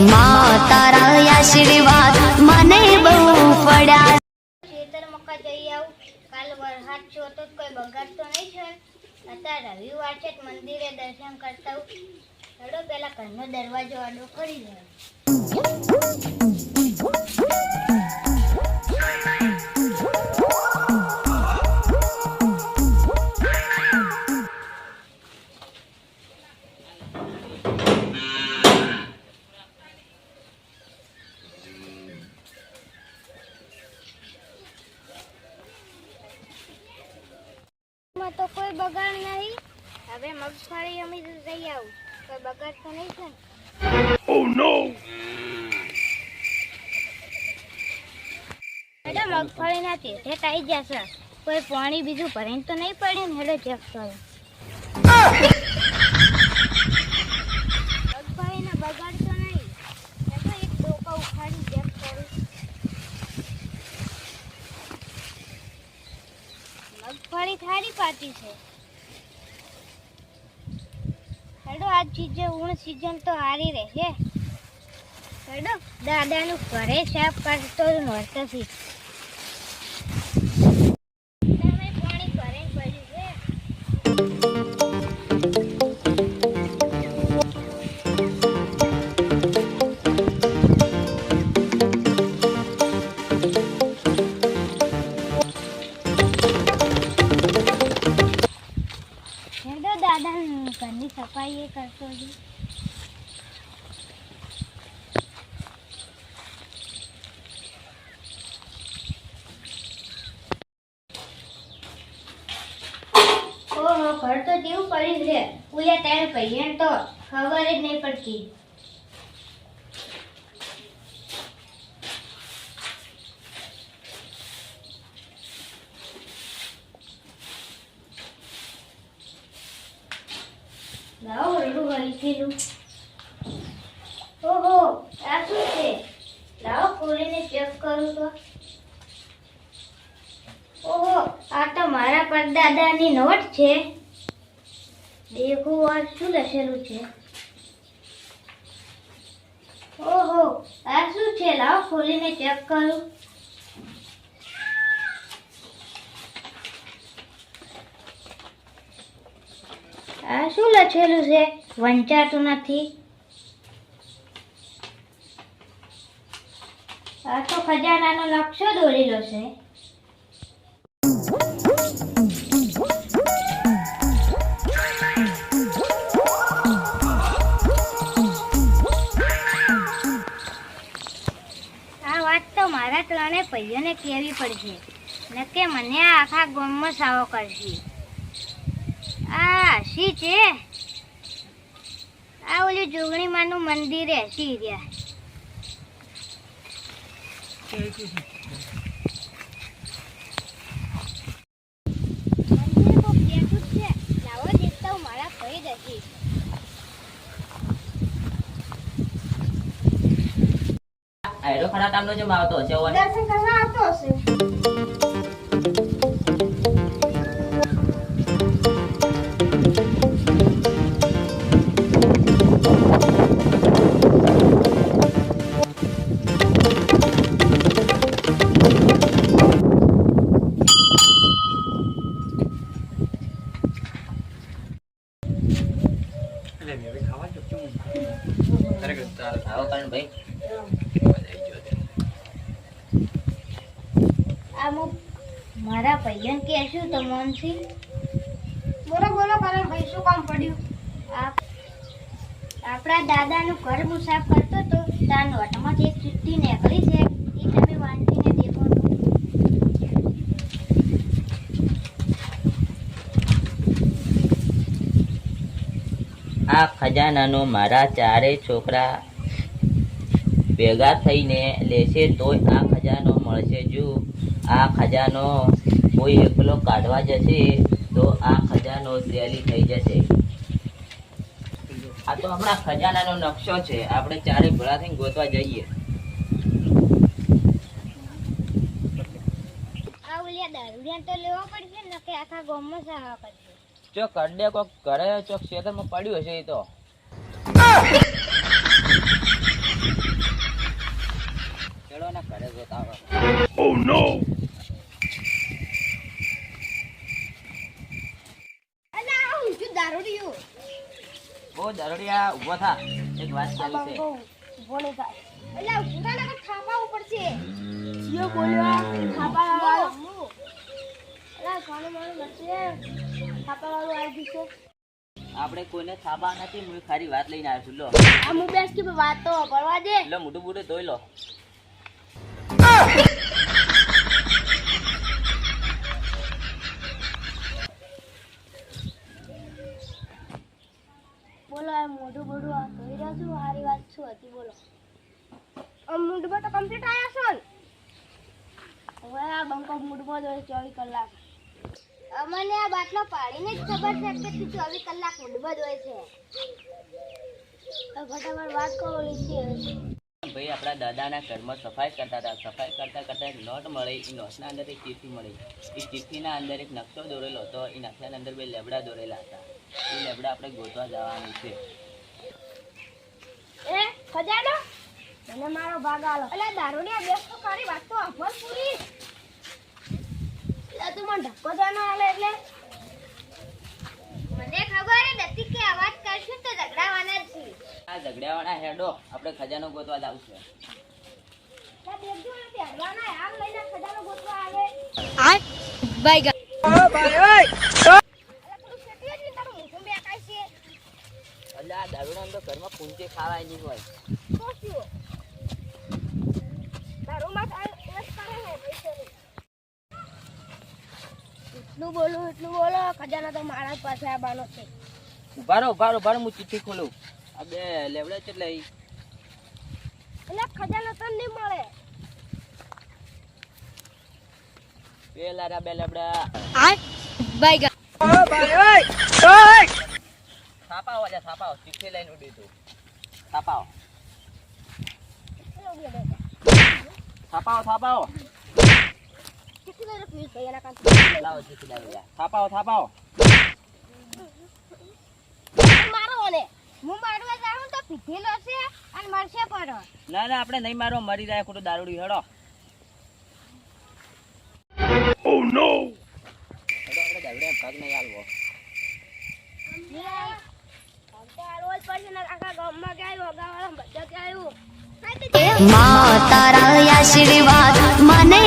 માં તારા આશીર્વાદ મને બહુ પડ્યા. ખેતર મકા જઈ આવું. કાલ વરસાદ છો તો કોઈ બગાડતો નહીં છે. અત્યારે રવિવાર છે, મંદિરે દર્શન કરતા આવું. ચલો પેલા ઘરનો દરવાજો આડો કરી દે. તો કોઈ બગાડ નહીં. હવે મગફળી અમે જઈ આવું. કોઈ બગાડ તો નહીં છે. Oh no! એટલે મગફળી ના ટેઠે આવી જશે. કોઈ પાણી બીજું ભરીને તો નહીં પડ્યું ને. એટલે ચેક કરો. મગફળી ના બગાડ તો નહીં. એક ડોકા ઉખાડી ચેક કરું. મગફળી થાળી પાટી છે. હેડો આ ચીજે ઉણ સીઝન તો હારી રહેશે. હેડો દાદાનું ઘરે સાફ કરતો નહોતોથી. તમે પાણી ઘરે પડ્યું છે. ઘરની સફાઈ એ કરતો છું. ઓહો, ઘર તો જેવું પડ્યું છે. ઉયા તારે પૈયણ તો ખબર જ નહીં પડતી. લાવો રડું હલકેલું. ઓહો, આ શું છે? લાવો ખોલીને ચેક કરું તો. ઓહો, આ તો મારા પરદાદાની નોટ છે. દેખો આ શું લખેલું છે. ઓહો, આ શું છે? લાવો ખોલીને ચેક કરું. આ શું લખેલું છે? વંચાતું નથી. આ તો ખજાનાનો નકશો દોરેલો છે. આ વાત તો મારા ત્રણે ભાઈઓને કહેવી પડશે. નકે મને આખા ગામમાં સાવો કરશે. આ શી છે? આ ઓલી જોગણીમાનું મંદિર હસી રહ્યા. મંદિર તો બેઠું જ છે. લાવો દેખતા હું મારા ભાઈ દસી. આયરો ખરા તામનો જેમ આવતો હશે. દર્શન કરવા આવતો હશે. મારા ભાઈઓને કહેશું તો મોનસી. બોલો બોલો કારણ ભાઈ શું કામ પડ્યું? આપણા દાદાનું ઘર હું સાફ કરતો હતો. તાર નોટમાંથી એક ચિઠ્ઠી નીકળી છે. એ તમે વાંચીને દેખો. આ ખજાનાનો મારા ચારેય છોકરા ભેગા થઈને લેશે તોય આ ખજાનો મળશે. જો આ ખજાનો કોઈ એકલો કાઢવા જશે તો આ ખજાનો રેલી થઈ જશે. આ તો આપણા ખજાનાનો નકશો છે. આપણે ચારે ભેળા થઈને ગોતવા જઈએ. આ ઓલિયા દારૂડિયા તો લેવો પડશે ને કે આખા ગામમાં સાવા કરશે. ચોક અડ્ડે કોક ઘરે ચોક ખેતરમાં પડ્યું હશે. એ તો અલા હું છું દારૂડિયો ઓ દરોડિયા ઊભો થા, એક વાત ચાલી છે. બોલે થાય અલા ઉડાના થાપા ઉપર છે યો બોલ્યો થાપા વાળો અલા કોને મારું નથી થાપા વાળો આવી ગયો આપણે કોઈને થાબા નથી, હું ખારી વાત લઈને આવ્યો છું. લો આ હું બેસ કે વાત તો ભરવા દે લો મોટું બુટું ધોઈ લો. બોલો આ મોઢું બોઢું આ ધોઈ રહ્યો છું સારી વાત શું હતી બોલો મૂડમાં તો કમ્પ્લીટ આવ્યા છો ને હવે આ બંકો મૂડમાં જ 24 કલાક અમને આ બાટલો પાડીને જ ખબર છે કે તું 24 કલાક મૂડમાં જ હોય છે તો ફટાફટ વાત કરો લીધી ભાઈ આપણા દાદાના ઘરમાં સફાઈ કરતા હતા. સફાઈ કરતા કરતા એક નોટ મળી. એ નોટના અંદર એક ચિઠ્ઠી મળી. એ ચિઠ્ઠીના અંદર એક નકશો દોરેલો હતો. એ નકશાના અંદર બે લેબડા દોરેલા હતા. એ લેબડા આપણે ગોતવા જવાનું છે. એ ખજાનો મને મારો ભાગ આલો અલા દારૂડિયા બેસ તો કરી વાત તો અફર પૂરી લા તું મને ધક્કો જાનો આલે એટલે મને ખબર હે નથી કે અવાજ કરશું તો ઝઘડાવાના જ છે આ ઝઘડાવાળા હેડો આપણે ખજાનો ગોતવા જાવ છે. લા દેખજો ને હરવાના આમ લઈને ખજાનો ગોતવા આવે બાય અલા તું સેટી જ તારું મુખું બે કાઈ છે એટલે આ દારૂના તો ઘરમાં પૂંચે ખાવાય નહીં હોય. તો શું તારું માં આ એસ કરે હે પૈસે એટલું બોલો ખજાના તો મારા જ પાસે આવવાનો છે ઉભારો હું ચિઠ્ઠી ખોલું. આ બે લેબડા છે એટલે એટલે ખજાનો તને નહીં મળે પેલા બે લેબડા બાય થાપાવો જા થાપાવો. ચિઠ્ઠી લઈને ઉડી તું થાપાવો કેટલી દર પીસ ભાઈ એના કામ લાવો ચિઠ્ઠી લાવી જા. થાપાવો મારો ને હું મારવા જાઉં તો પીધેલો છે અને મરશે પર ના આપણે નહીં મારો, મરી જાય ખોટું દારૂડી. હેડો હેડો આપણે દારૂડિયા ભાગ નહીં આલવો. તો આલો જ પડશે ને આખા ગામમાં ગયા વગાવાળા બધા ગયા માં તારા આશીર્વાદ મને